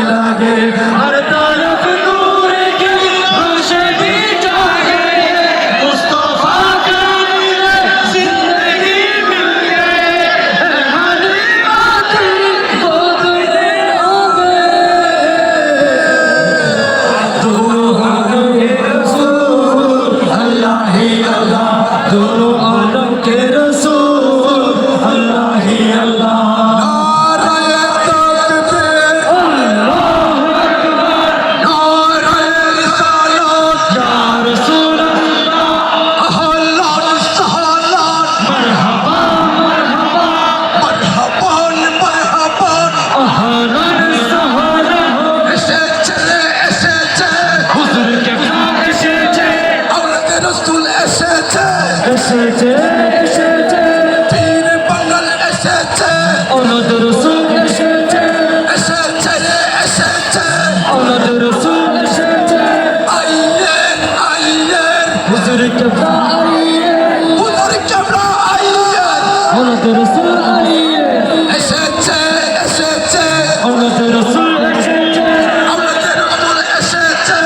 लगे हर तरफ नूर की रोशनी जागे मुस्तफा का मिले जिंदगी मिल गए हर बात गोद में आ गए दोनों आलम के रसूल अल्लाह ही अल्लाह दोनों आलम के रसूल अल्लाह ही अल्लाह এসেছে এসেছে পীর বাঙাল এসেছে ওনাদ রাসূল এসেছে এসেছে এসেছে ওনাদ রাসূল এসেছে আইয়েন আইয়েন হুজুর কেবলা আইয়েন হুজুর কেবলা আইয়েন ওনাদ রাসূল আইয়েন এসেছে এসেছে ওনাদ রাসূল এসেছে ওনাদ রাসূল এসেছে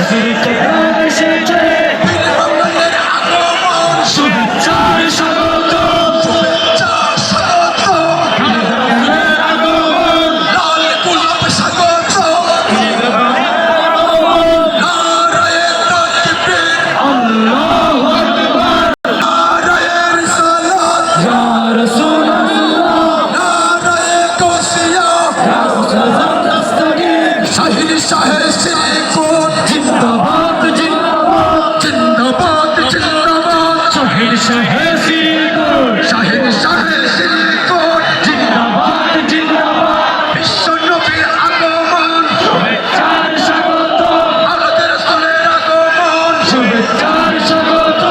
হুজুর কেবলা এসেছে शाहे श्रीकोट जिंदाबाद जिंदाबाद जिंदाबाद जिंदाबाद शाहिद शाहे श्रीकोट शाहिद शाहे श्रीकोट जिंदाबाद जिंदाबाद विश्व नबीर আগমন শুভেচ্ছার স্বাগত আমাদের রাসূলের আগমন শুভেচ্ছার স্বাগত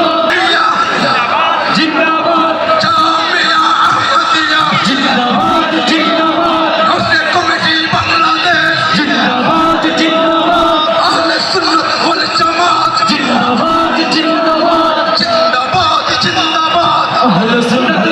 জিন্দাবাদ জিন্দাবাদ জামিয়া আহমদিয়া জিন্দাবাদ জিন্দাবাদ গৌসে কমিটি বাংলাদেশ জিন্দাবাদ जिंदाबाद जिंदाबाद जिंदाबाद जिंदाबाद अहले सुन्नत